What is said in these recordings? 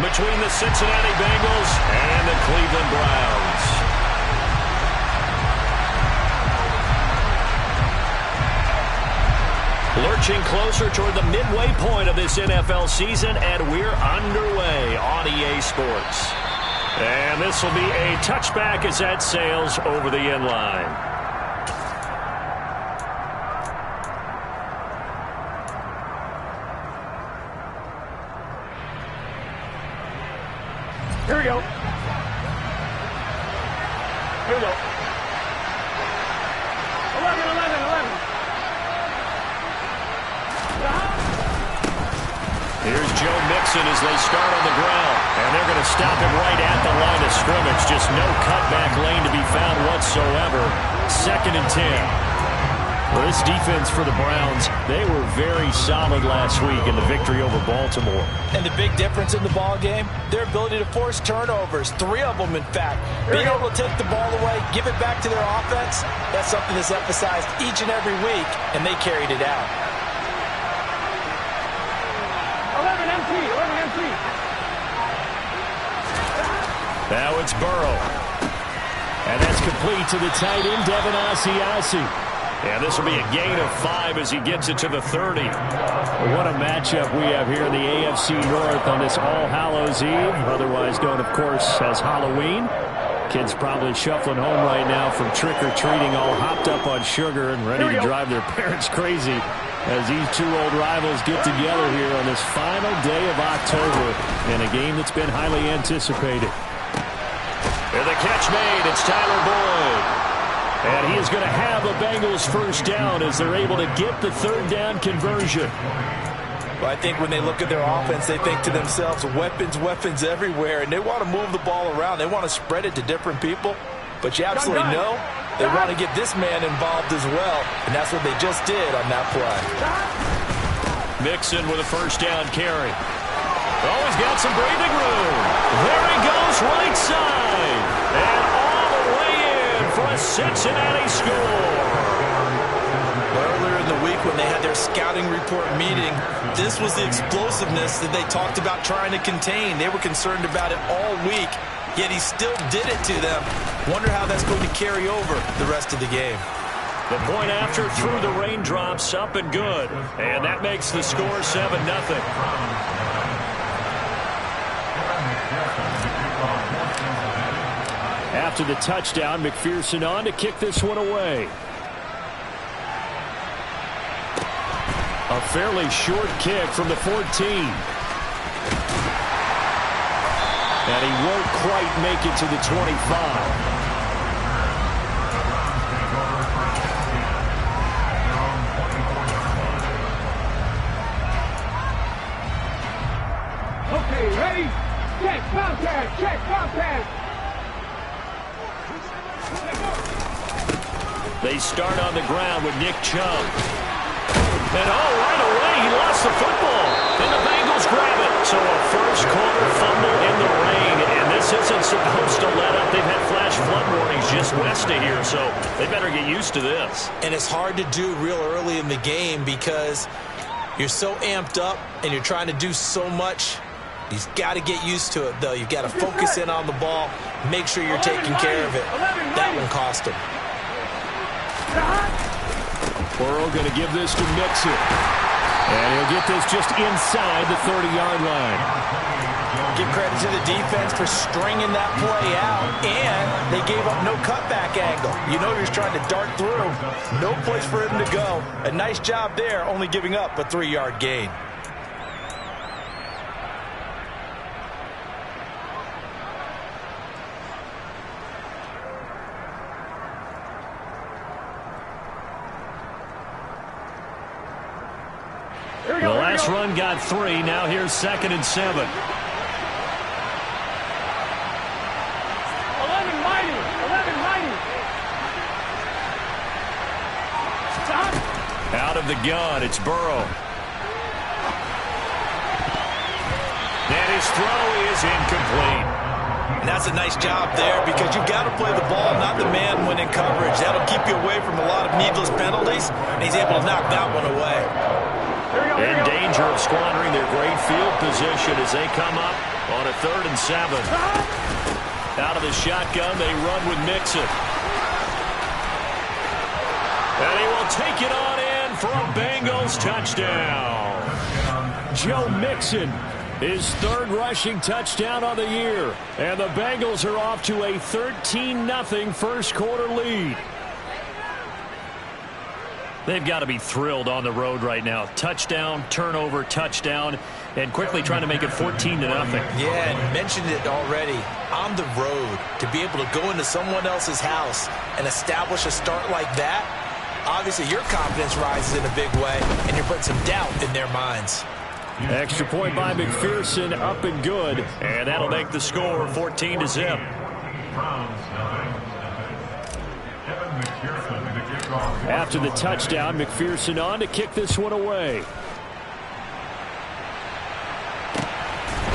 between the Cincinnati Bengals and the Cleveland Browns. Lurching closer toward the midway point of this NFL season, and we're underway on EA Sports. And this will be a touchback as that sails over the end line. Here we go. Here we go. 11, 11, 11. Here's Joe Mixon as they start on the ground. And they're going to stop him right at the line of scrimmage. Just no cutback lane to be found whatsoever. 2nd and 10. Well, this defense for the Browns, they were very solid last week in the victory over Baltimore. And the big difference in the ball game, their ability to force turnovers, 3 of them in fact. Being able to take the ball away, give it back to their offense, that's something that's emphasized each and every week, and they carried it out. 11 MT, 11 MT. Now it's Burrow. And that's complete to the tight end, Devin Asiasi. And this will be a gain of 5 as he gets it to the 30. What a matchup we have here in the AFC North on this All Hallows Eve, otherwise known, of course, as Halloween. Kids probably shuffling home right now from trick-or-treating, all hopped up on sugar and ready to drive their parents crazy as these two old rivals get together here on this final day of October in a game that's been highly anticipated. And the catch made. It's Tyler Boyd. And he is going to have a Bengals first down as they're able to get the 3rd down conversion. Well, I think when they look at their offense, they think to themselves, weapons, weapons everywhere, and they want to move the ball around. They want to spread it to different people. But you absolutely know they want to get this man involved as well, and that's what they just did on that play. Mixon with a first down carry. Oh, he's got some breathing room. There he goes, right side. And all the way in for a Cincinnati score. Earlier in the week when they had their scouting report meeting, this was the explosiveness that they talked about trying to contain. They were concerned about it all week, yet he still did it to them. Wonder how that's going to carry over the rest of the game. The point after through the raindrops, up and good. And that makes the score 7-0. After the touchdown, McPherson on to kick this one away. A fairly short kick from the 14. And he won't quite make it to the 25. Okay, ready? Check, contact, check, contact. They start on the ground with Nick Chubb. And right away, he lost the football. And the Bengals grab it. So a first quarter fumble in the rain. And this isn't supposed to let up. They've had flash flood warnings just west of here. So they better get used to this. And it's hard to do real early in the game because you're so amped up and you're trying to do so much. He's got to get used to it, though. You've got to focus in on the ball, make sure you're taking care of it. That one cost him. Burrow going to give this to Mixon. And he'll get this just inside the 30-yard line. Give credit to the defense for stringing that play out, and they gave up no cutback angle. You know he was trying to dart through. No place for him to go. A nice job there, only giving up a 3-yard gain. The last run got 3. Now here's 2nd and 7. 11 mighty. 11 mighty. Stop. Out of the gun, it's Burrow. And his throw is incomplete. And that's a nice job there because you've got to play the ball, not the man when in coverage. That'll keep you away from a lot of needless penalties, and he's able to knock that one away. In danger of squandering their great field position as they come up on a 3rd and 7. Out of the shotgun, they run with Mixon. And he will take it on in for a Bengals touchdown. Joe Mixon, his 3rd rushing touchdown on the year. And the Bengals are off to a 13-0 first quarter lead. They've got to be thrilled on the road right now. Touchdown, turnover, touchdown, and quickly trying to make it 14-0. Yeah, and mentioned it already. On the road, to be able to go into someone else's house and establish a start like that, obviously your confidence rises in a big way, and you're putting some doubt in their minds. Extra point by McPherson, up and good, and that'll make the score 14-0. After the touchdown, McPherson on to kick this one away.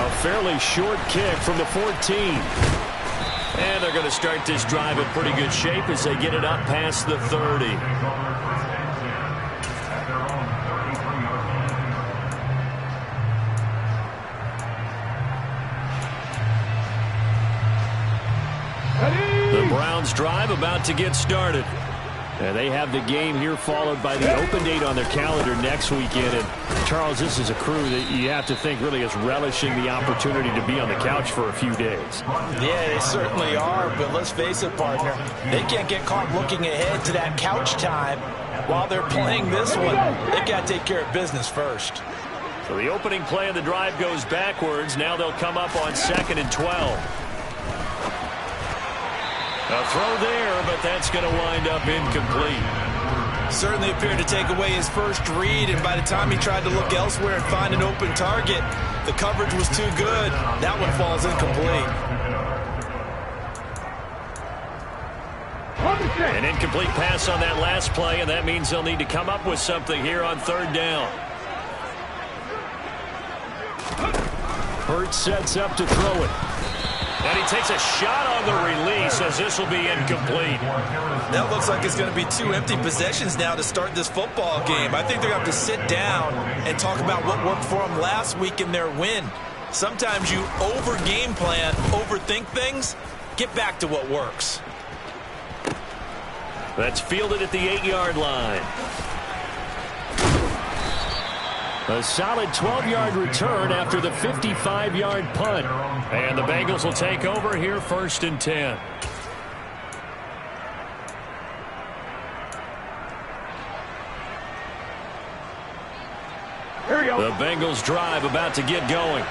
A fairly short kick from the 14. And they're going to start this drive in pretty good shape as they get it up past the 30. The Browns drive about to get started. And they have the game here followed by the open date on their calendar next weekend. And Charles, this is a crew that you have to think really is relishing the opportunity to be on the couch for a few days. Yeah, they certainly are, but let's face it, partner. They can't get caught looking ahead to that couch time while they're playing this one. They've got to take care of business first. So the opening play of the drive goes backwards. Now they'll come up on 2nd and 12. A throw there, but that's going to wind up incomplete. Certainly appeared to take away his first read, and by the time he tried to look elsewhere and find an open target, the coverage was too good. That one falls incomplete. An incomplete pass on that last play, and that means they'll need to come up with something here on 3rd down. Hurts sets up to throw it. And he takes a shot on the release as this will be incomplete. That looks like it's going to be 2 empty possessions now to start this football game. I think they're going to have to sit down and talk about what worked for them last week in their win. Sometimes you over-game plan, overthink things. Get back to what works. That's fielded at the 8-yard line. A solid 12-yard return after the 55-yard punt. And the Bengals will take over here 1st and 10. Here we go. The Bengals drive about to get going.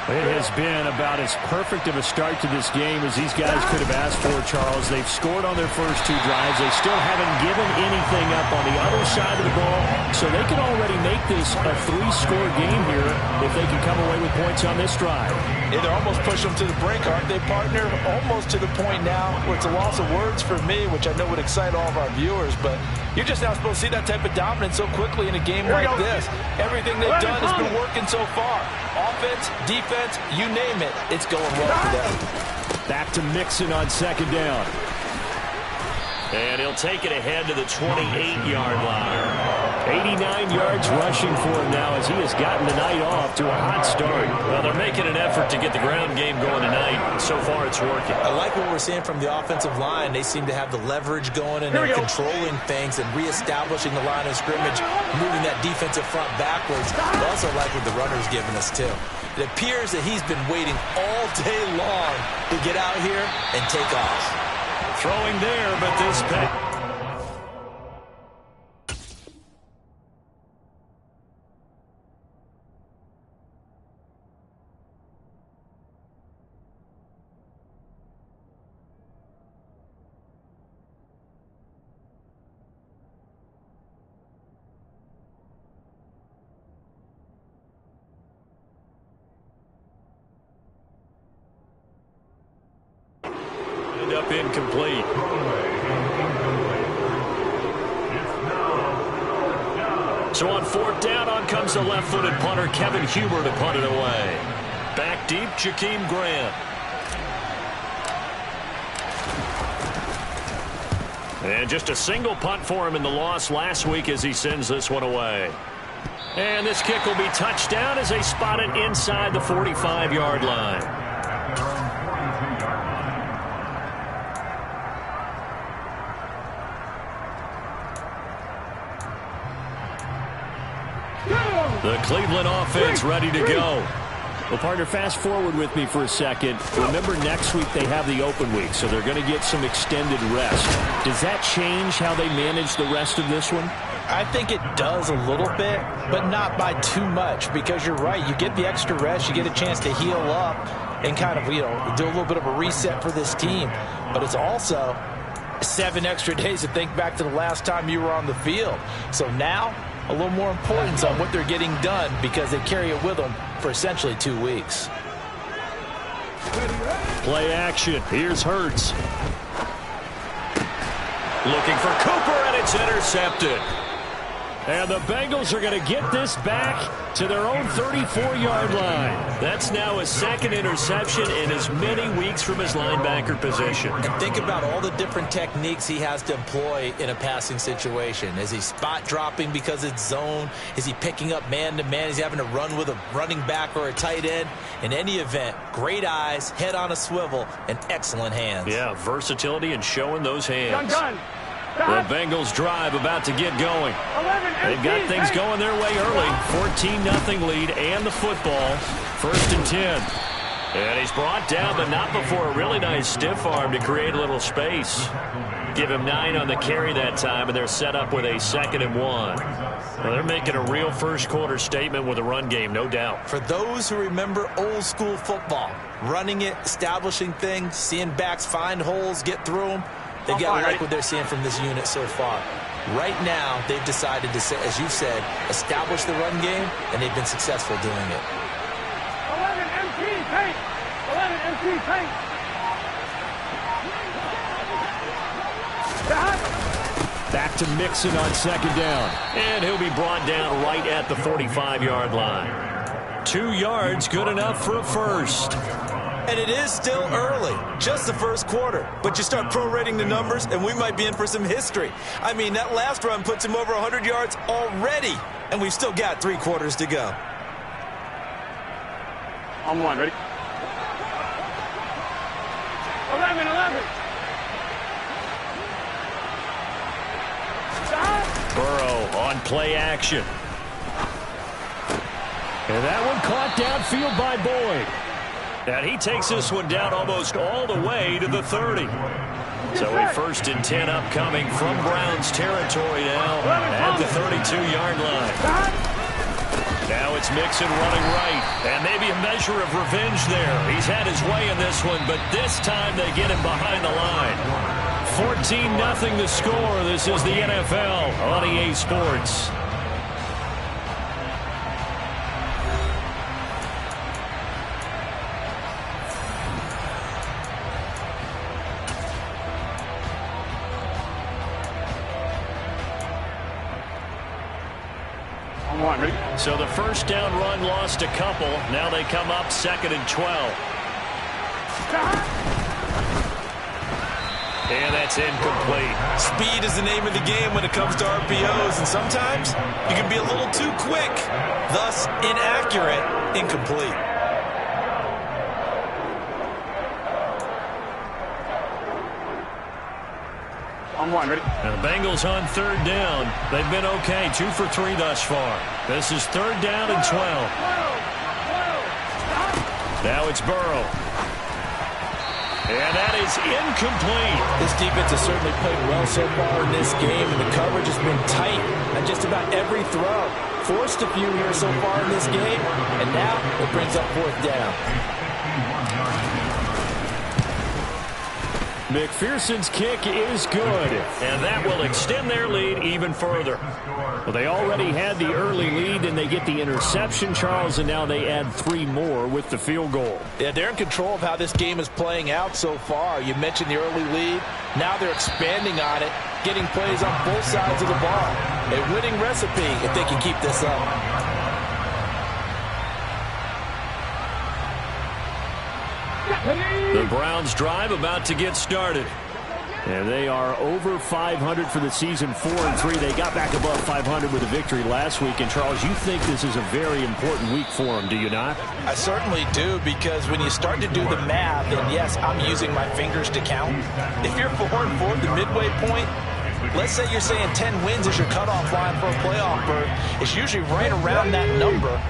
It has been about as perfect of a start to this game as these guys could have asked for, Charles. They've scored on their first 2 drives. They still haven't given anything up on the other side of the ball, so they can already make this a 3-score game here if they can come away with points on this drive. Yeah, they're almost pushing them to the brink, aren't they, partner? Almost to the point now where it's a loss of words for me, which I know would excite all of our viewers, but you're just not supposed to see that type of dominance so quickly in a game like this. Everything they've done has been working so far. Offense, defense, you name it, it's going well for them. Back to Mixon on 2nd down. And he'll take it ahead to the 28-yard line. 89 yards rushing for him now as he has gotten the night off to a hot start. Well, they're making an effort to get the ground game going tonight. So far, it's working. I like what we're seeing from the offensive line. They seem to have the leverage going and they're controlling things and reestablishing the line of scrimmage, moving that defensive front backwards. I also like what the runner's giving us, too. It appears that he's been waiting all day long to get out here and take off. Throwing there, but this pass. Up incomplete. So on 4th down, on comes the left-footed punter Kevin Huber to punt it away. Back deep, Jakeem Grant. And just a single punt for him in the loss last week as he sends this one away. And this kick will be touched down as they spot it inside the 45-yard line. The Cleveland offense ready to go. Well, partner, fast forward with me for a second. Remember, next week they have the open week, so they're going to get some extended rest. Does that change how they manage the rest of this one? I think it does a little bit, but not by too much, because you're right. You get the extra rest. You get a chance to heal up and kind of, do a little bit of a reset for this team. But it's also 7 extra days to think back to the last time you were on the field. So now, a little more importance on what they're getting done because they carry it with them for essentially 2 weeks. Play action. Here's Hurts. Looking for Cooper, and it's intercepted. And the Bengals are going to get this back to their own 34-yard line. That's now his second interception in as many weeks from his linebacker position. And think about all the different techniques he has to employ in a passing situation. Is he spot dropping because it's zone? Is he picking up man-to-man? Is he having to run with a running back or a tight end? In any event, great eyes, head on a swivel, and excellent hands. Yeah, versatility and showing those hands. Done. The Bengals drive about to get going. They've got things going their way early. 14-0 lead and the football. 1st and 10. And he's brought down, but not before a really nice stiff arm to create a little space. Give him 9 on the carry that time, and they're set up with a 2nd and 1. Well, they're making a real first-quarter statement with a run game, no doubt. For those who remember old-school football, running it, establishing things, seeing backs find holes, get through them, they've got to like what they're seeing from this unit so far. Right now, they've decided to, as you said, establish the run game, and they've been successful doing it. 11 MT paint. 11 MT paint. Back to Mixon on 2nd down. And he'll be brought down right at the 45-yard line. 2 yards, good enough for a first. And it is still early, just the first quarter. But you start prorating the numbers, and we might be in for some history. I mean, that last run puts him over 100 yards already, and we've still got 3 quarters to go. On 1, ready? 11. Burrow on play action. And that one caught downfield by Boyd. And he takes this one down almost all the way to the 30. So a 1st and 10 upcoming from Browns territory now at the 32-yard line. Now it's Mixon running right. And maybe a measure of revenge there. He's had his way in this one, but this time they get him behind the line. 14-0 the score. This is the NFL on EA Sports. So the first down run lost a couple. Now they come up 2nd and 12. And that's incomplete. Speed is the name of the game when it comes to RPOs, and sometimes you can be a little too quick, thus inaccurate, incomplete. On 1, ready? Now the Bengals on 3rd down. They've been okay, 2 for 3 thus far. This is 3rd down and 12. Now it's Burrow. And that is incomplete. This defense has certainly played well so far in this game, and the coverage has been tight on just about every throw. Forced a few here so far in this game, and now it brings up 4th down. McPherson's kick is good, and that will extend their lead even further. Well, they already had the early lead, and they get the interception, Charles, and now they add 3 more with the field goal. Yeah, they're in control of how this game is playing out so far. You mentioned the early lead. Now they're expanding on it, getting plays on both sides of the ball. A winning recipe if they can keep this up. The Browns drive about to get started. And they are over 500 for the season, 4-3. They got back above 500 with a victory last week. And, Charles, you think this is a very important week for them, do you not? I certainly do, because when you start to do the math, and yes, I'm using my fingers to count. If you're 4-4 at the midway point, let's say you're saying 10 wins is your cutoff line for a playoff berth. It's usually right around that number.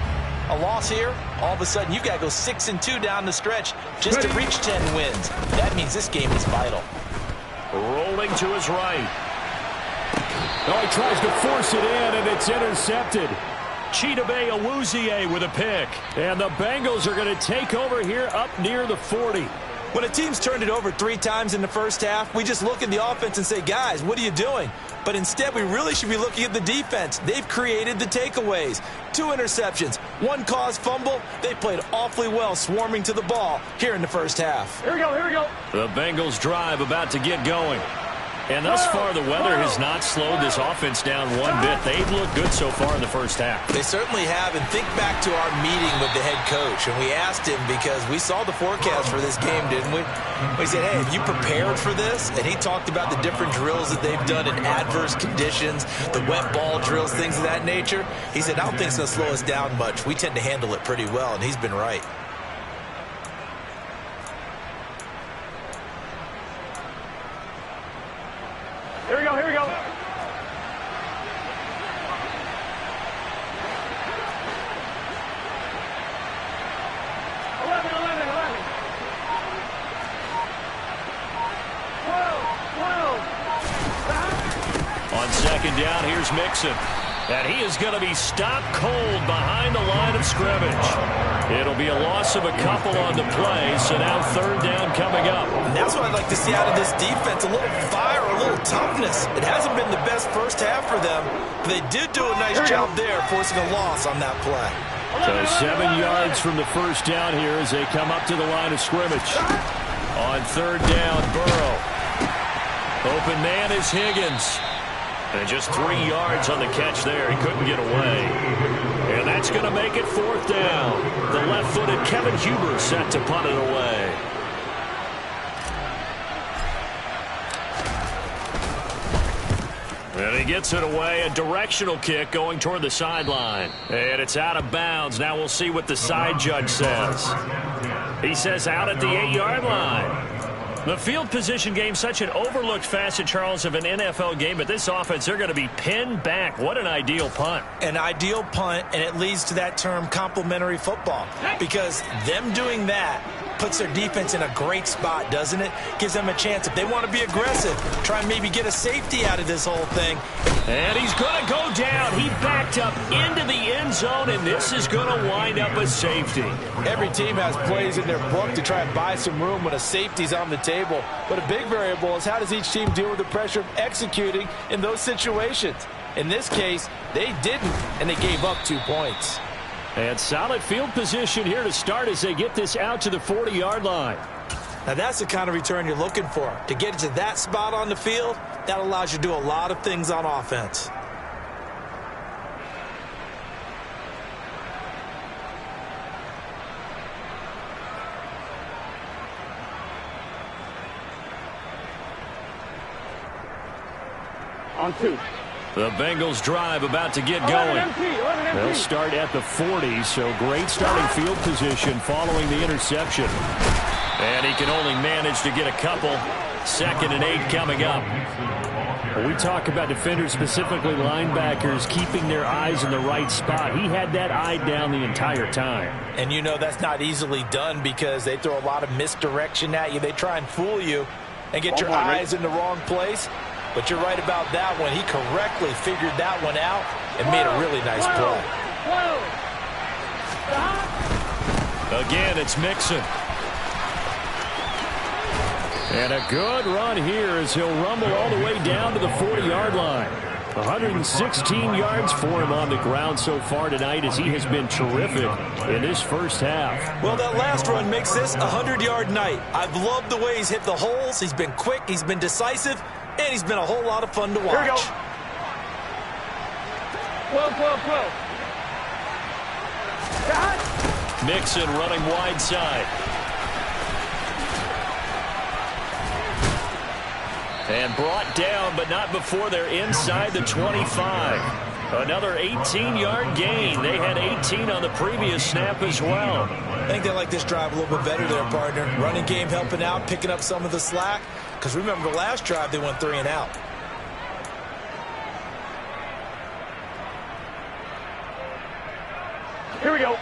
A loss here, all of a sudden you've got to go 6-2 down the stretch just to reach 10 wins. That means this game is vital. Rolling to his right. Oh, he tries to force it in, and it's intercepted. Chidobe Awuzie with a pick. And the Bengals are going to take over here up near the 40. When a team's turned it over 3 times in the first half, we just look at the offense and say, guys, what are you doing? But instead, we really should be looking at the defense. They've created the takeaways. 2 interceptions, 1 caused fumble. They played awfully well swarming to the ball here in the first half. Here we go, here we go. The Bengals drive about to get going. And thus far, the weather has not slowed this offense down one bit. They've looked good so far in the first half. They certainly have. And think back to our meeting with the head coach. And we asked him, because we saw the forecast for this game, didn't we? We said, hey, have you prepared for this? And he talked about the different drills that they've done in adverse conditions, the wet ball drills, things of that nature. He said, I don't think it's going to slow us down much. We tend to handle it pretty well, and he's been right. Here we go, here we go. 11, 11, 11. 12. On second down, here's Mixon. And he is going to be stopped cold behind the line of scrimmage. It'll be a loss of a couple on the play, so now third down coming up. And that's what I'd like to see out of this defense, a little fire, a little toughness. It hasn't been the best first half for them, but they did do a nice job there, forcing a loss on that play. So 7 yards from the first down here as they come up to the line of scrimmage. On third down, Burrow. Open man is Higgins. And just 3 yards on the catch there. He couldn't get away. And that's going to make it fourth down. The left-footed Kevin Huber set to punt it away. And he gets it away. A directional kick going toward the sideline. And it's out of bounds. Now we'll see what the side judge says. He says out at the 8-yard line. The field position game, such an overlooked facet, Charles, of an NFL game, but this offense, they're going to be pinned back. What an ideal punt. An ideal punt, and it leads to that term complementary football, because them doing that puts their defense in a great spot, doesn't it? Gives them a chance, if they want to be aggressive, try and maybe get a safety out of this whole thing. And he's going to go down. He backed up into the end zone, and this is going to wind up a safety. Every team has plays in their book to try and buy some room when a safety's on the table. But a big variable is how does each team deal with the pressure of executing in those situations. In this case, they didn't, and they gave up 2 points. And solid field position here to start as they get this out to the 40-yard line. Now that's the kind of return you're looking for. To get to that spot on the field, that allows you to do a lot of things on offense. On 2. The Bengals drive about to get going. They'll start at the 40, so great starting field position following the interception. And he can only manage to get a couple. 2nd and 8 coming up. We talk about defenders, specifically linebackers, keeping their eyes in the right spot. He had that eye down the entire time. And you know that's not easily done because they throw a lot of misdirection at you. They try and fool you and get your eyes in the wrong place. But you're right about that one. He correctly figured that one out and made a really nice play. Again, it's Mixon. And a good run here as he'll rumble all the way down to the 40-yard line. 116 yards for him on the ground so far tonight as he has been terrific in this first half. Well, that last run makes this a 100-yard night. I've loved the way he's hit the holes. He's been quick. He's been decisive. And he's been a whole lot of fun to watch. Here we go. 12, 12, 12. Mixon running wide side. And brought down, but not before they're inside the 25. Another 18-yard gain. They had 18 on the previous snap as well. I think they like this drive a little bit better there, partner. Running game helping out, picking up some of the slack. Because remember, the last drive, they went 3 and out. Here we go.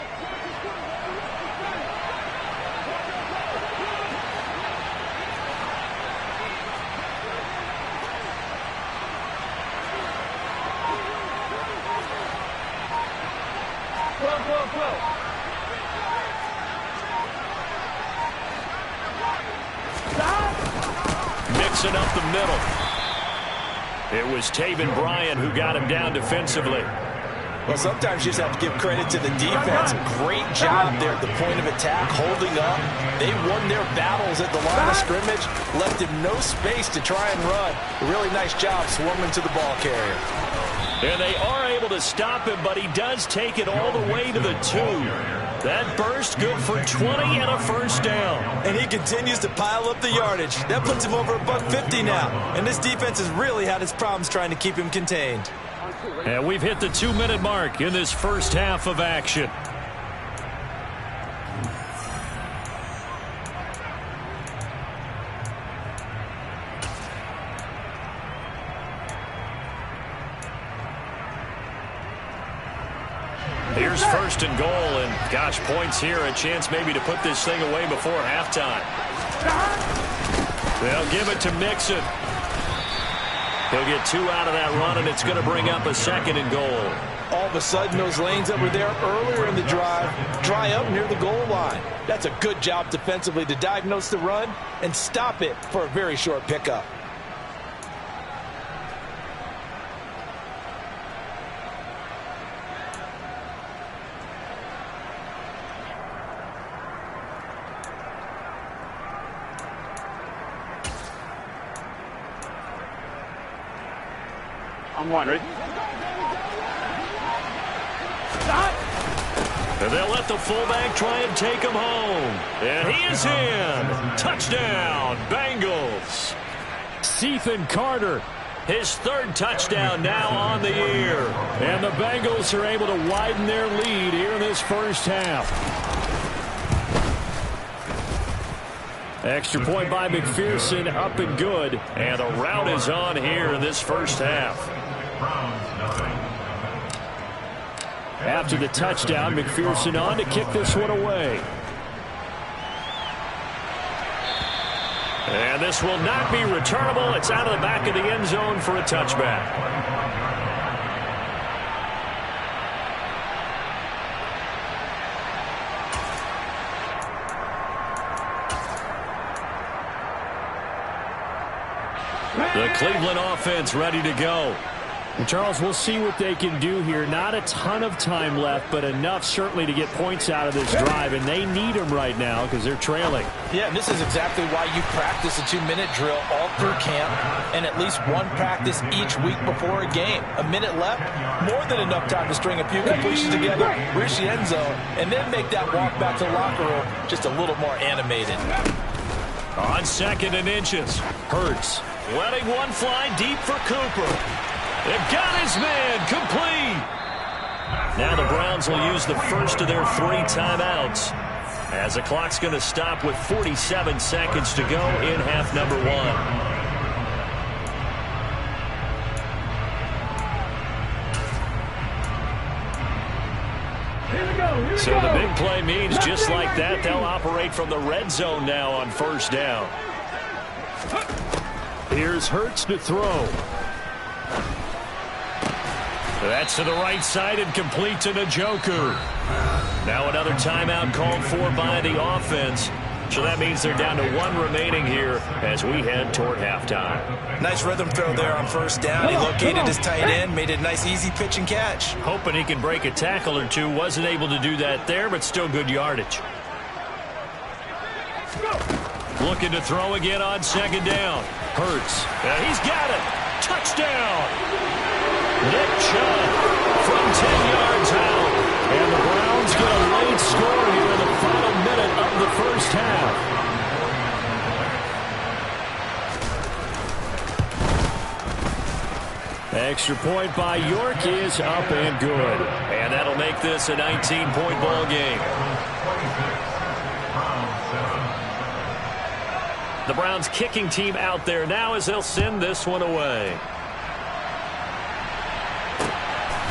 Mixing up the middle. It was Taven Bryan who got him down defensively. Well, sometimes you just have to give credit to the defense. Great job there at the point of attack, holding up. They won their battles at the line of scrimmage, left him no space to try and run. A really nice job swarming to the ball carrier. And they are able to stop him, but he does take it all the way to the 2. That burst good for 20 and a first down. And he continues to pile up the yardage. That puts him over $150 now. And this defense has really had its problems trying to keep him contained. And we've hit the 2-minute mark in this first half of action. Here's first and goal, and gosh, points here, a chance maybe to put this thing away before halftime. They'll give it to Mixon. He'll get 2 out of that run, and it's going to bring up a second and goal. All of a sudden, those lanes that were there earlier in the drive dry up near the goal line. That's a good job defensively to diagnose the run and stop it for a very short pickup. I'm wondering. And they'll let the fullback try and take him home. And he is in. Touchdown, Bengals. Ethan Carter, his 3rd touchdown now on the year. And the Bengals are able to widen their lead here in this first half. Extra point by McPherson, up and good. And the rout is on here in this first half. After the touchdown, McPherson on to kick this one away. And this will not be returnable. It's out of the back of the end zone for a touchback. The Cleveland offense ready to go. And Charles, we'll see what they can do here. Not a ton of time left, but enough certainly to get points out of this drive, and they need them right now because they're trailing. Yeah, and this is exactly why you practice a 2-minute drill all through camp and at least one practice each week before a game. A minute left, more than enough time to string a few completions together, reach the end zone, and then make that walk back to the locker room just a little more animated. On 2nd and inches, Hurts letting one fly deep for Cooper. They've got his man complete. Now the Browns will use the first of their 3 timeouts as the clock's going to stop with 47 seconds to go in half number 1. So the big play means just like that, they'll operate from the red zone now on first down. Here's Hurts to throw. That's to the right side and complete to Njoku. Now another timeout called for by the offense. So that means they're down to 1 remaining here as we head toward halftime. Nice rhythm throw there on first down. He located his tight end, made a nice easy pitch and catch. Hoping he can break a tackle or two. Wasn't able to do that there, but still good yardage. Looking to throw again on 2nd down. Hurts. He's got it. Touchdown. Nick Chubb from 10 yards out. And the Browns get a late score here in the final minute of the first half. Extra point by York is up and good. And that'll make this a 19-point ball game. The Browns kicking team out there now as they'll send this one away.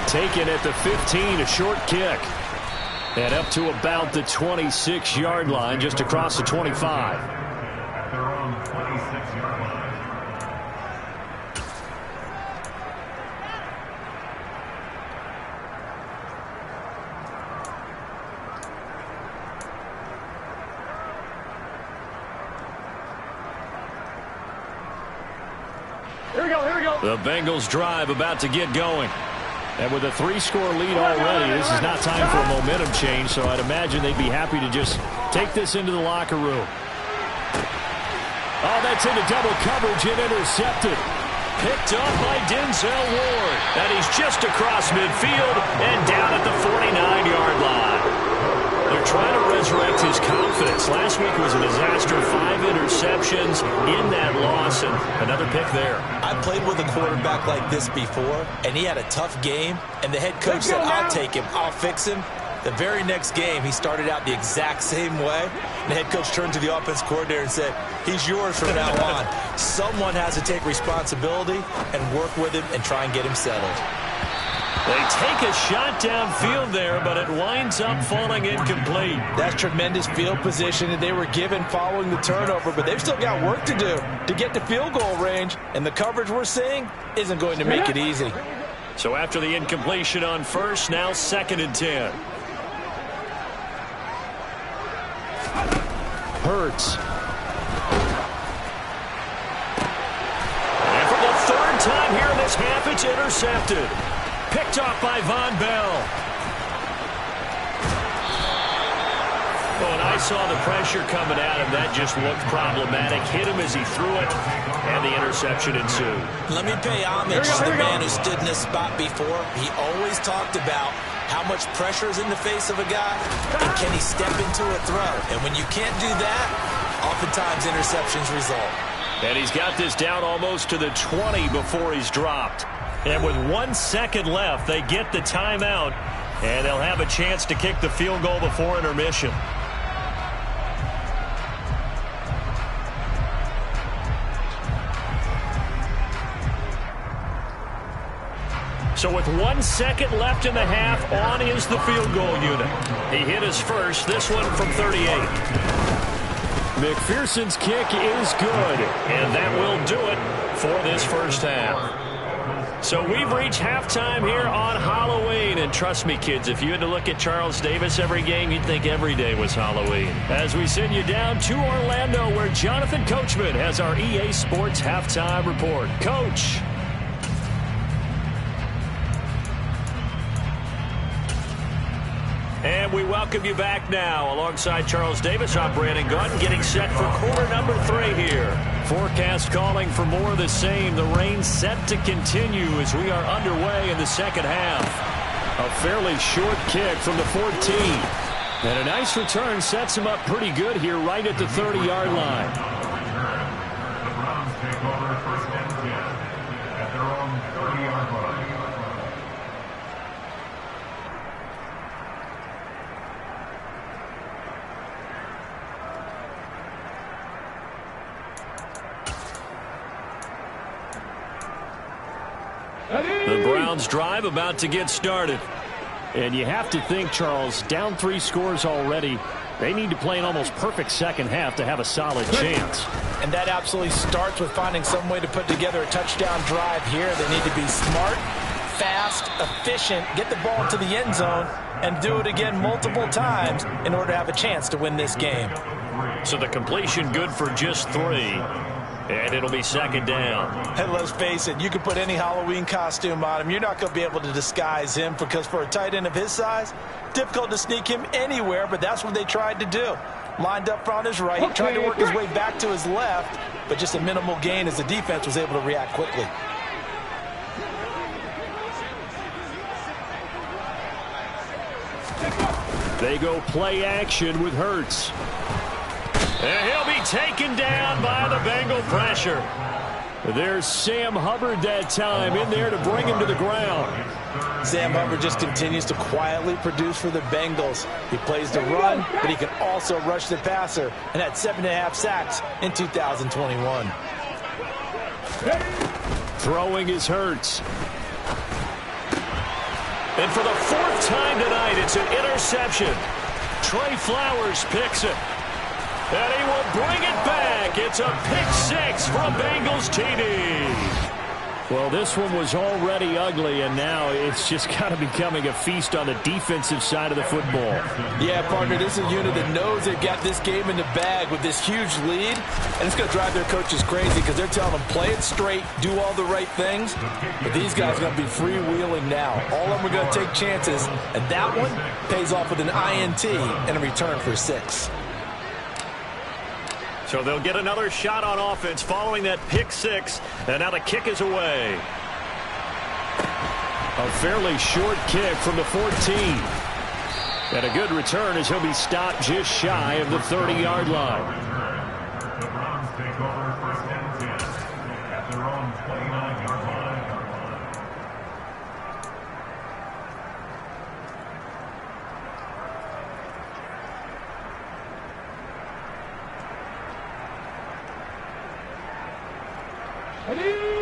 Taken at the 15, a short kick. And up to about the 26-yard line, just across the 25. The Bengals drive about to get going. And with a 3-score lead already, this is not time for a momentum change, so I'd imagine they'd be happy to just take this into the locker room. Oh, that's into double coverage and intercepted. Picked up by Denzel Ward. And he's just across midfield and down at the 49-yard line. They're trying to resurrect his confidence. Last week was a disaster. 5 interceptions in that loss, and another pick there. I played with a quarterback like this before, and he had a tough game, and the head coach said, I'll take him, I'll fix him. The very next game, he started out the exact same way. The head coach turned to the offense coordinator and said, he's yours from now on. Someone has to take responsibility and work with him and try and get him settled. They take a shot downfield there, but it winds up falling incomplete. That's tremendous field position that they were given following the turnover, but they've still got work to do to get to field goal range, and the coverage we're seeing isn't going to make it easy. So after the incompletion on first, now 2nd and 10. Hurts. And for the 3rd time here in this half, it's intercepted. Picked off by Von Bell. Oh, and I saw the pressure coming at him. That just looked problematic. Hit him as he threw it, and the interception ensued. Let me pay homage to the man who stood in this spot before. He always talked about how much pressure is in the face of a guy, and can he step into a throw. And when you can't do that, oftentimes interceptions result. And he's got this down almost to the 20 before he's dropped. And with 1 second left, they get the timeout, and they'll have a chance to kick the field goal before intermission. So with 1 second left in the half, on is the field goal unit. He hit his first, this one from 38. McPherson's kick is good, and that will do it for this first half. So we've reached halftime here on Halloween. And trust me, kids, if you had to look at Charles Davis every game, you'd think every day was Halloween. As we send you down to Orlando, where Jonathan Coachman has our EA Sports Halftime Report. Coach. And we welcome you back now. Alongside Charles Davis, I'm Brandon Gaudin, getting set for quarter number 3 here. Forecast calling for more of the same. The rain set to continue as we are underway in the second half. A fairly short kick from the 14. And a nice return sets him up pretty good here right at the 30-yard line. The Browns take over 1st and 10 at their own 30-yard line. The Browns drive about to get started. And you have to think, Charles, down 3 scores already. They need to play an almost perfect second half to have a solid chance. And that absolutely starts with finding some way to put together a touchdown drive here. They need to be smart, fast, efficient, get the ball to the end zone, and do it again multiple times in order to have a chance to win this game. So the completion good for just 3. And it'll be 2nd down. And let's face it, you can put any Halloween costume on him. You're not going to be able to disguise him, because for a tight end of his size, difficult to sneak him anywhere, but that's what they tried to do. Lined up on his right, tried to work his way back to his left, but just a minimal gain as the defense was able to react quickly. They go play action with Hurts. And he'll be taken down by the Bengal pressure. There's Sam Hubbard that time in there to bring him to the ground. Sam Hubbard just continues to quietly produce for the Bengals. He plays the run, but he can also rush the passer, and had 7.5 sacks in 2021. Throwing is Hurts. And for the 4th time tonight, it's an interception. Trey Flowers picks it. And he will bring it back. It's a pick-6 for a Bengals TD. Well, this one was already ugly, and now it's just kind of becoming a feast on the defensive side of the football. Yeah, partner, this is a unit that knows they've got this game in the bag with this huge lead, and it's going to drive their coaches crazy because they're telling them, play it straight, do all the right things, but these guys are going to be freewheeling now. All of them are going to take chances, and that one pays off with an INT and a return for 6. So they'll get another shot on offense following that pick-6, and now the kick is away. A fairly short kick from the 14. And a good return as he'll be stopped just shy of the 30-yard line. The Browns take over 1st and 10 at their own 29-yard line.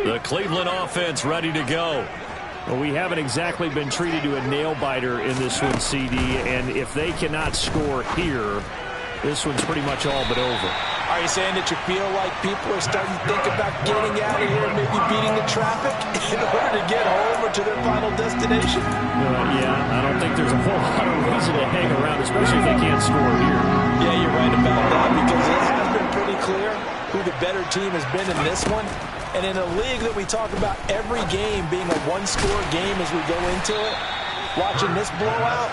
The Cleveland offense ready to go. Well, we haven't exactly been treated to a nail-biter in this one, CD, and if they cannot score here, this one's pretty much all but over. Are you saying that you feel like people are starting to think about getting out of here, maybe beating the traffic in order to get home or to their final destination? Yeah, I don't think there's a whole lot of reason to hang around, especially if they can't score here. Yeah, you're right about that, because it has been pretty clear who the better team has been in this one. And in a league that we talk about every game being a one-score game as we go into it, watching this blowout,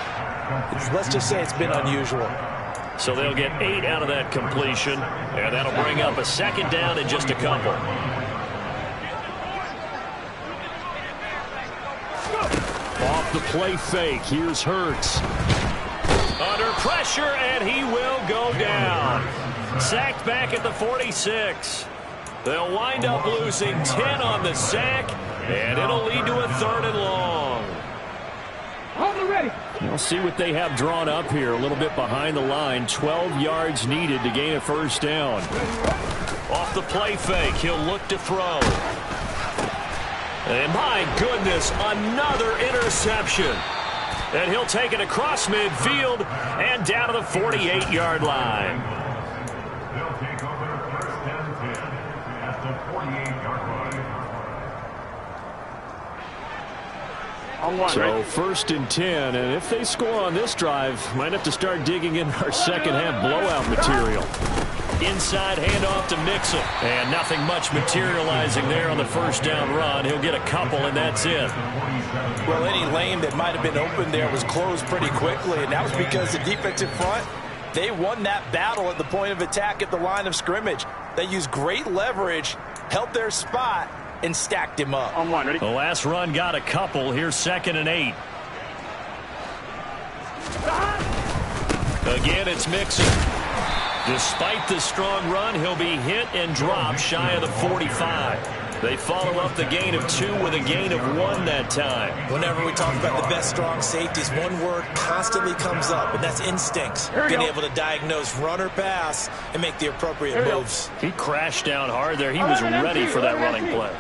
let's just say it's been unusual. So they'll get 8 out of that completion, and that'll bring up a 2nd down in just a couple. Off the play fake, here's Hurts. Under pressure, and he will go down. Sacked back at the 46. They'll wind up losing 10 on the sack, and it'll lead to a 3rd and long. Hold it ready. We'll see what they have drawn up here. A little bit behind the line. 12 yards needed to gain a 1st down. Off the play fake, he'll look to throw. And my goodness, another interception. And he'll take it across midfield and down to the 48-yard line. They'll take over 1st and 10 at the 48-yard line. So 1st and 10, and if they score on this drive, might have to start digging in our second-half blowout material. Inside handoff to Mixon, and nothing much materializing there on the 1st down run. He'll get a couple, and that's it. Well, any lane that might have been open there was closed pretty quickly, and that was because the defensive front, they won that battle at the point of attack at the line of scrimmage. They used great leverage, held their spot, and stacked him up. The last run got a couple. Here's 2nd and 8. Again, it's Mixon. Despite the strong run, he'll be hit and dropped shy of the 45. They follow up the gain of 2 with a gain of 1 that time. Whenever we talk about the best strong safeties, one word constantly comes up, and that's instincts. Being able to diagnose run or pass and make the appropriate moves. He crashed down hard there. He was ready for that running play.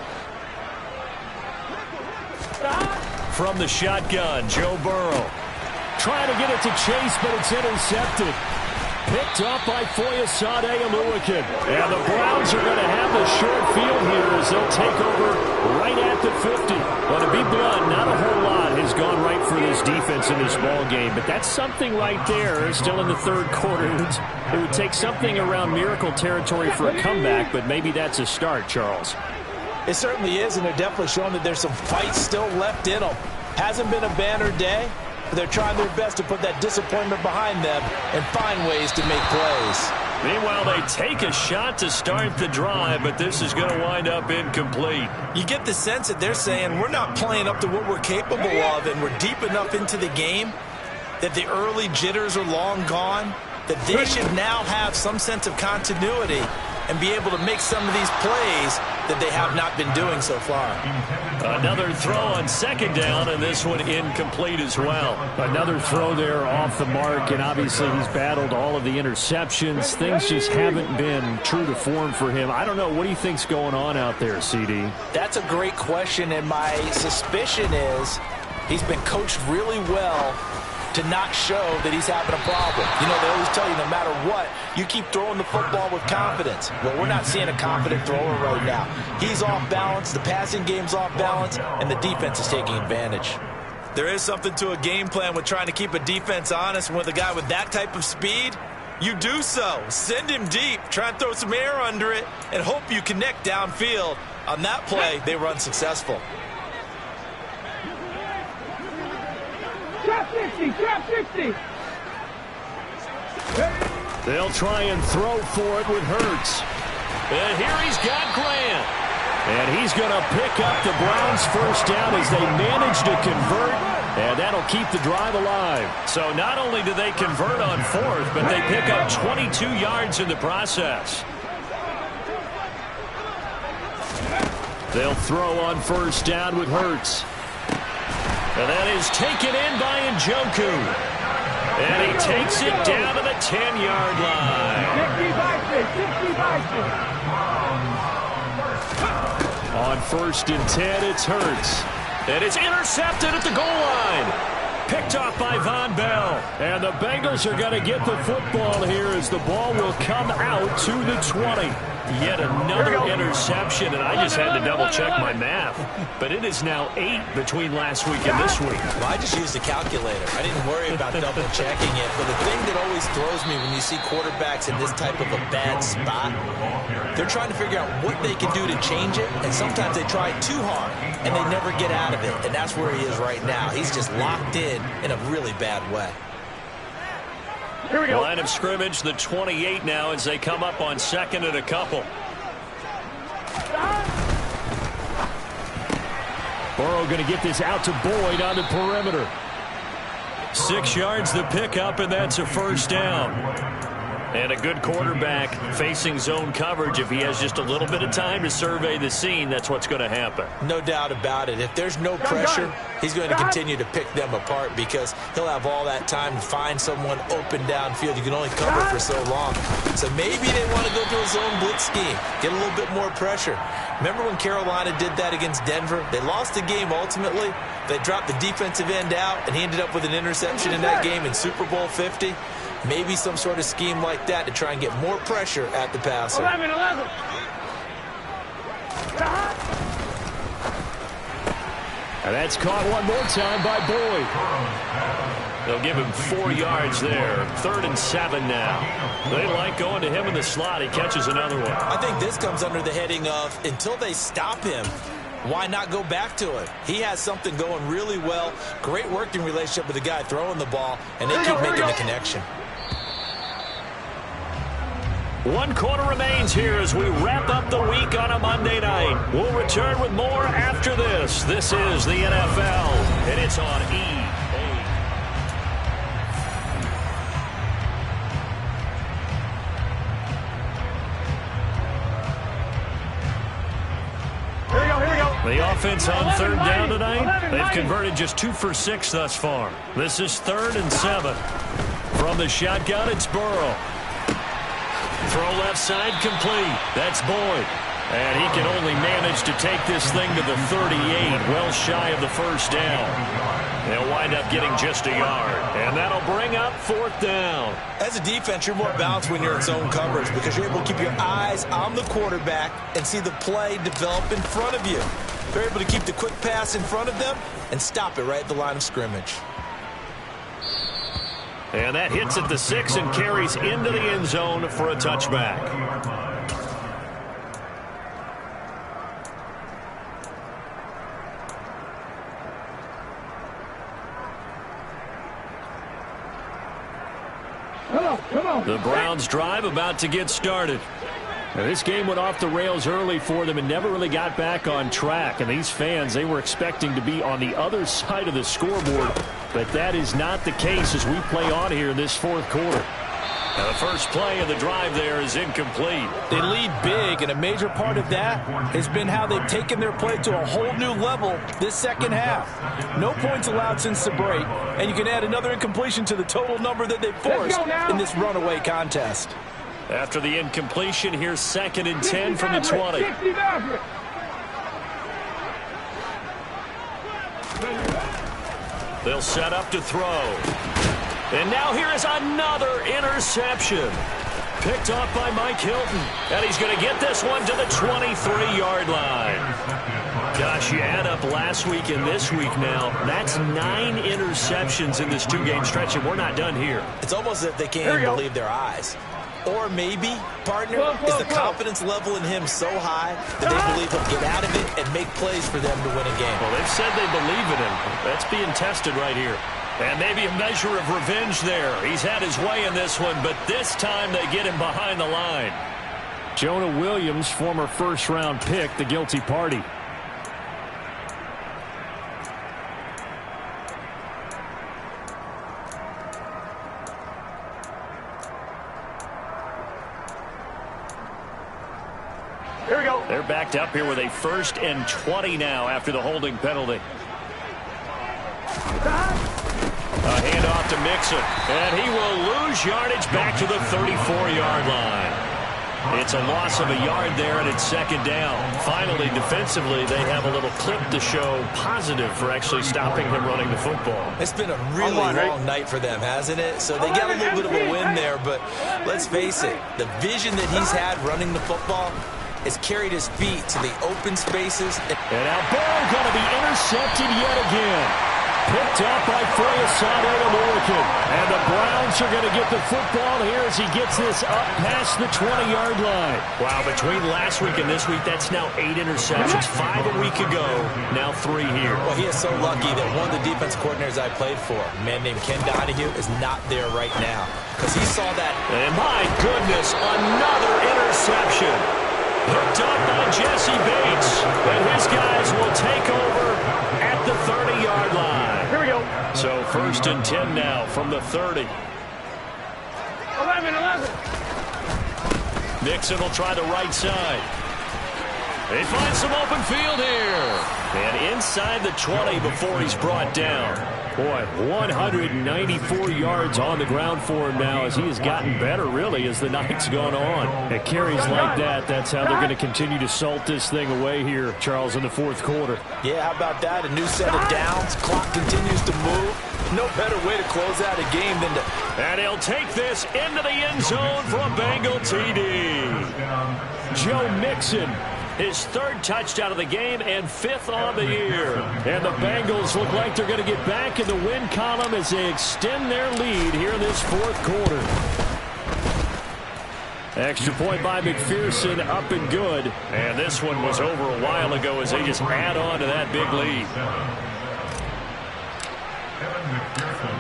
From the shotgun, Joe Burrow. Trying to get it to Chase, but it's intercepted. Picked up by Foyesade Oluokun. And the Browns are going to have a short field here as they'll take over right at the 50. But to be blunt, not a whole lot has gone right for this defense in this ball game. But that's something right there, still in the 3rd quarter. It would take something around miracle territory for a comeback, but maybe that's a start, Charles. It certainly is, and they're definitely showing that there's some fight still left in them. Hasn't been a banner day. They're trying their best to put that disappointment behind them and find ways to make plays. Meanwhile, they take a shot to start the drive, but this is going to wind up incomplete. You get the sense that they're saying we're not playing up to what we're capable of, and we're deep enough into the game that the early jitters are long gone. that they should now have some sense of continuity and be able to make some of these plays that they have not been doing so far. Another throw on second down, and this one incomplete as well. Another throw there off the mark, and obviously he's battled all of the interceptions. Things just haven't been true to form for him. I don't know. What do you think's going on out there, CD? That's a great question, and my suspicion is he's been coached really well to not show that he's having a problem. You know, they always tell you no matter what, you keep throwing the football with confidence. Well, we're not seeing a confident thrower right now. He's off balance, the passing game's off balance, and the defense is taking advantage. There is something to a game plan with trying to keep a defense honest. With a guy with that type of speed, you do so. Send him deep, try and throw some air under it, and hope you connect downfield. On that play, they were unsuccessful. Trap 60, trap 60. They'll try and throw for it with Hurts. And here he's got Grant. And he's going to pick up the Browns' first down as they manage to convert. And that'll keep the drive alive. So not only do they convert on fourth, but they pick up 22 yards in the process. They'll throw on first down with Hurts. And that is taken in by Njoku. And he takes it down to the 10-yard line. 60 On first and 10, it's Hurts. And it's intercepted at the goal line. Picked off by Von Bell. And the Bengals are going to get the football here as the ball will come out to the 20. Yet another interception, and I just had to double-check my math. But it is now 8 between last week and this week. Well, I just used a calculator. I didn't worry about double-checking it. But the thing that always throws me when you see quarterbacks in this type of a bad spot, they're trying to figure out what they can do to change it, and sometimes they try too hard, and they never get out of it. And that's where he is right now. He's just locked in a really bad way. Here we go. Line of scrimmage, the 28 now as they come up on second and a couple. Burrow going to get this out to Boyd on the perimeter. 6 yards the pickup, and that's a first down. And a good quarterback facing zone coverage. If he has just a little bit of time to survey the scene, that's what's going to happen. No doubt about it. If there's no pressure, he's going to continue to pick them apart because he'll have all that time to find someone open downfield. You can only cover for so long. So maybe they want to go to a zone blitz scheme, get a little bit more pressure. Remember when Carolina did that against Denver? They lost the game ultimately. They dropped the defensive end out, and he ended up with an interception in that game in Super Bowl 50. Maybe some sort of scheme like that to try and get more pressure at the passer. 11. And that's caught one more time by Boyd. They'll give him 4 yards there. 3rd and 7 now. They like going to him in the slot. He catches another one. I think this comes under the heading of until they stop him, why not go back to it? He has something going really well. Great working relationship with the guy throwing the ball, and they keep making the connection. 1 quarter remains here as we wrap up the week on a Monday night. We'll return with more after this. This is the NFL, and it's on EA. The offense on 3rd down tonight, they've converted just 2 for 6 thus far. This is 3rd and 7. From the shotgun, it's Burrow. Throw left side complete. That's Boyd. And he can only manage to take this thing to the 38, well shy of the first down. They'll wind up getting just a yard. And that'll bring up 4th down. As a defense, you're more balanced when you're in zone coverage because you're able to keep your eyes on the quarterback and see the play develop in front of you. They're able to keep the quick pass in front of them and stop it right at the line of scrimmage. And that hits at the 6 and carries into the end zone for a touchback. Come on. The Browns drive about to get started. Now, this game went off the rails early for them and never really got back on track. And these fans, they were expecting to be on the other side of the scoreboard. But that is not the case as we play on here in this 4th quarter. Now the first play of the drive there is incomplete. They lead big, and a major part of that has been how they've taken their play to a whole new level this second half. No points allowed since the break, and you can add another incompletion to the total number that they've forced in this runaway contest. After the incompletion, here's 2nd and 10 from the 20. They'll set up to throw. And now here is another interception. Picked off by Mike Hilton. And he's going to get this one to the 23-yard line. Gosh, you add up last week and this week now. That's 9 interceptions in this 2-game stretch, and we're not done here. It's almost as if they can't even believe their eyes. Or maybe, partner, is the confidence level in him so high that they believe he'll get out of it and make plays for them to win a game. Well, they've said they believe in him. That's being tested right here. And maybe a measure of revenge there. He's had his way in this one, but this time they get him behind the line. Jonah Williams, former first-round pick, the guilty party. Here we go. They're backed up here with a 1st and 20 now after the holding penalty. A handoff to Mixon, and he will lose yardage back to the 34-yard line. It's a loss of a yard there, and it's 2nd down. Finally, defensively, they have a little clip to show positive for actually stopping him running the football. It's been a really long night for them, hasn't it? So they get a little bit of a win there, but let's face it, the vision that he's had running the football has carried his feet to the open spaces. And now Burrow going to be intercepted yet again. Picked up by Fayasade of Oregon. And the Browns are going to get the football here as he gets this up past the 20-yard line. Wow, between last week and this week, that's now 8 interceptions. 5 a week ago, now 3 here. Well, he is so lucky that one of the defense coordinators I played for, a man named Ken Donahue, is not there right now. Because he saw that. And my goodness, another interception. Hooked up by Jesse Bates. And his guys will take over at the 30-yard line. Here we go. So 1st and 10 now from the 30. 11. Mixon will try the right side. They find some open field here. And inside the 20 before he's brought down. Boy, 194 yards on the ground for him now as he has gotten better, really, as the night's gone on. At carries like that, that's how they're going to continue to salt this thing away here, Charles, in the 4th quarter. Yeah, how about that? A new set of downs. Clock continues to move. No better way to close out a game than to... And he'll take this into the end zone for a Bengal TD. Joe Mixon. His 3rd touchdown of the game and 5th on the year. And the Bengals look like they're going to get back in the win column as they extend their lead here in this 4th quarter. Extra point by McPherson, up and good. And this one was over a while ago as they just add on to that big lead.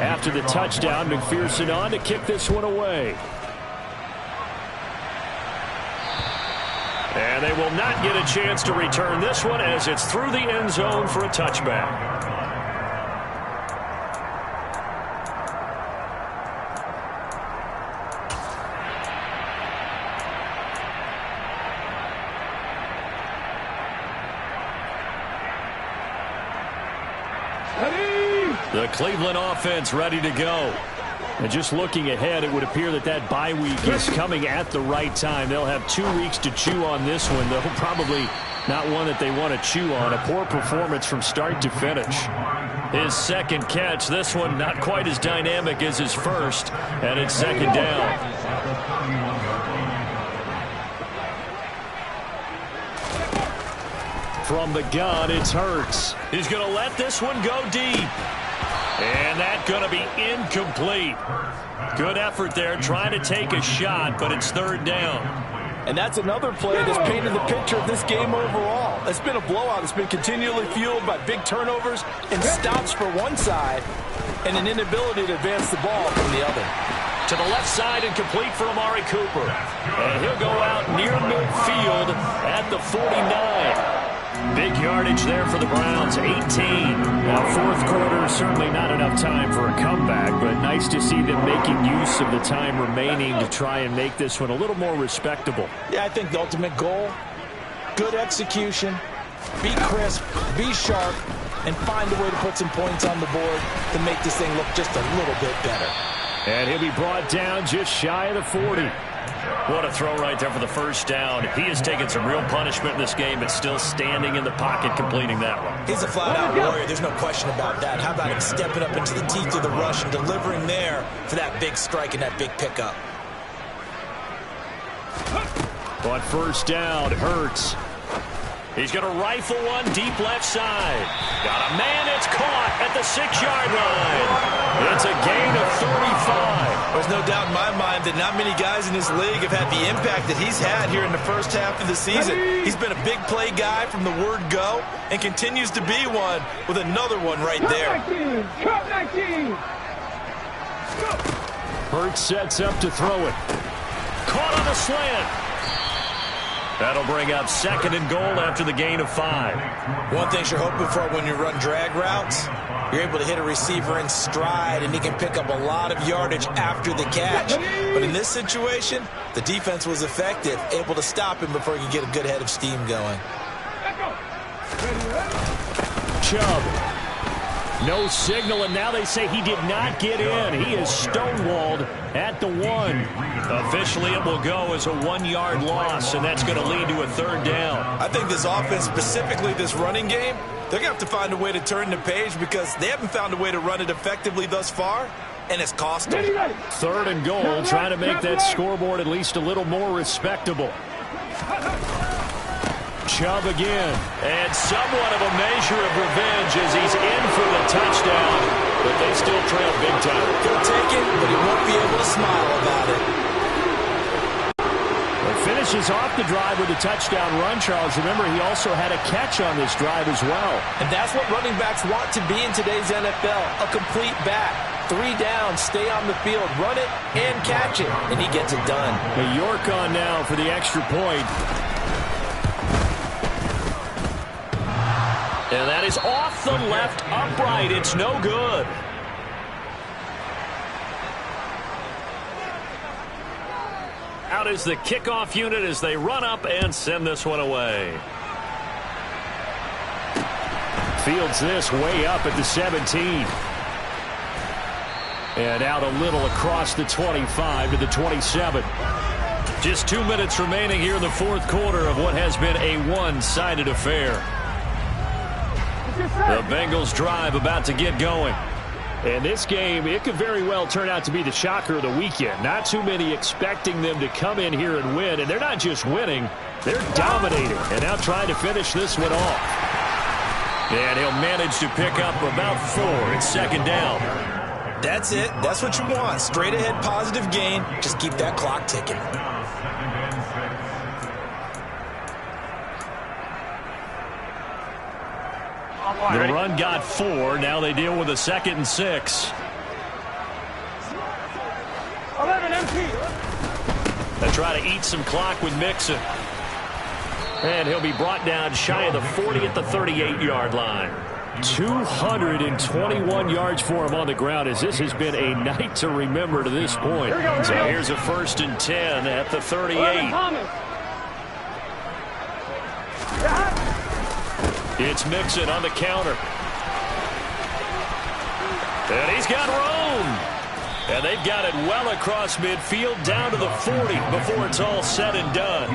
After the touchdown, McPherson on to kick this one away. And they will not get a chance to return this one as it's through the end zone for a touchback. The Cleveland offense ready to go. And just looking ahead, it would appear that that bye week is coming at the right time. They'll have 2 weeks to chew on this one, though probably not one that they want to chew on. A poor performance from start to finish. His 2nd catch, this one not quite as dynamic as his 1st, and it's 2nd down. From the gun, it's Hurts. He's going to let this one go deep. And that's going to be incomplete. Good effort there, trying to take a shot, but it's 3rd down. And that's another play that's painted the picture of this game overall. It's been a blowout. It's been continually fueled by big turnovers and stops for one side and an inability to advance the ball from the other. To the left side and complete for Amari Cooper. And he'll go out near midfield at the 49. Big yardage there for the Browns, 18. Now, fourth quarter, certainly not enough time for a comeback, but nice to see them making use of the time remaining to try and make this one a little more respectable. Yeah, I think the ultimate goal, good execution, be crisp, be sharp, and find a way to put some points on the board to make this thing look just a little bit better. And he'll be brought down just shy of the 40. What a throw right there for the first down. He has taken some real punishment in this game, but still standing in the pocket completing that one. He's a flat-out warrior. There's no question about that. How about him stepping up into the teeth of the rush and delivering there for that big strike and that big pickup? On first down, Hurts. He's going to rifle one deep left side. Got a man, it's caught at the 6-yard line. It's a gain of 35. There's no doubt in my mind that not many guys in this league have had the impact that he's had here in the first half of the season. He's been a big play guy from the word go and continues to be one with another one right there. Hurts sets up to throw it. Caught on the slant. That'll bring up 2nd and goal after the gain of 5. One thing you're hoping for when you run drag routes, you're able to hit a receiver in stride, and he can pick up a lot of yardage after the catch. But in this situation, the defense was effective, able to stop him before he could get a good head of steam going. Chubb. No signal, and now they say he did not get in. He is stonewalled at the 1. Officially, it will go as a 1-yard loss, and that's going to lead to a 3rd down. I think this offense, specifically this running game, they're going to have to find a way to turn the page because they haven't found a way to run it effectively thus far, and it's cost them. 3rd and goal, trying to make that scoreboard at least a little more respectable. Chubb again, and somewhat of a measure of revenge as he's in for the touchdown, but they still trail big time. He'll take it, but he won't be able to smile about it. Well, finishes off the drive with a touchdown run, Charles. Remember, he also had a catch on this drive as well. And that's what running backs want to be in today's NFL, a complete back. 3 down, stay on the field, run it, and catch it, and he gets it done. York on now for the extra point. And that is off the left upright. It's no good. Out is the kickoff unit as they run up and send this one away. Fields this way up at the 17. And out a little across the 25 to the 27. Just 2 minutes remaining here in the fourth quarter of what has been a one-sided affair. The Bengals drive about to get going. And this game, it could very well turn out to be the shocker of the weekend. Not too many expecting them to come in here and win. And they're not just winning, they're dominating. And now trying to finish this one off. And he'll manage to pick up about 4. It's 2nd down. That's it. That's what you want. Straight ahead positive gain. Just keep that clock ticking. The run got 4. Now they deal with a 2nd and 6. 11 empty. They try to eat some clock with Mixon. And he'll be brought down shy of the 40 at the 38-yard line. 221 yards for him on the ground as this has been a night to remember to this point. So here's a 1st and 10 at the 38. It's Mixon on the counter. And he's got room. And they've got it well across midfield down to the 40 before it's all said and done.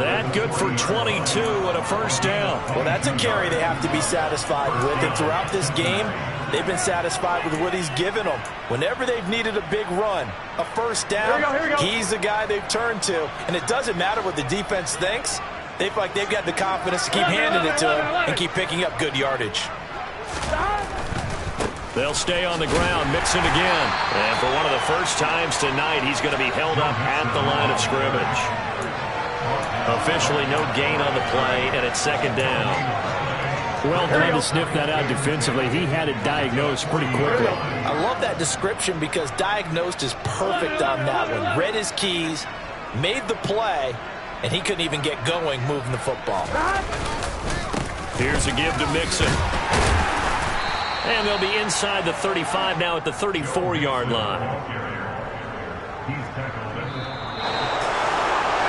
That good for 22 and a 1st down. Well, that's a carry they have to be satisfied with. And throughout this game, they've been satisfied with what he's given them. Whenever they've needed a big run, a 1st down, he's the guy they've turned to. And it doesn't matter what the defense thinks. They feel like they've got the confidence to keep handing it to him and keep picking up good yardage. They'll stay on the ground. Mixon again. And for one of the first times tonight, he's going to be held up at the line of scrimmage. Officially no gain on the play, and it's 2nd down. Well done to sniff that out defensively. He had it diagnosed pretty quickly. I love that description because diagnosed is perfect on that one. Read his keys, made the play, and he couldn't even get going moving the football. Here's a give to Mixon. And they'll be inside the 35 now at the 34-yard line.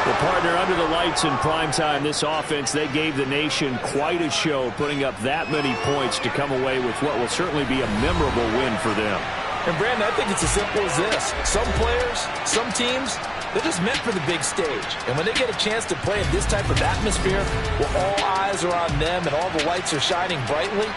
Well, partner, under the lights in primetime, this offense, they gave the nation quite a show, putting up that many points to come away with what will certainly be a memorable win for them. And, Brandon, I think it's as simple as this. Some players, some teams, they're just meant for the big stage. And when they get a chance to play in this type of atmosphere where all eyes are on them and all the lights are shining brightly,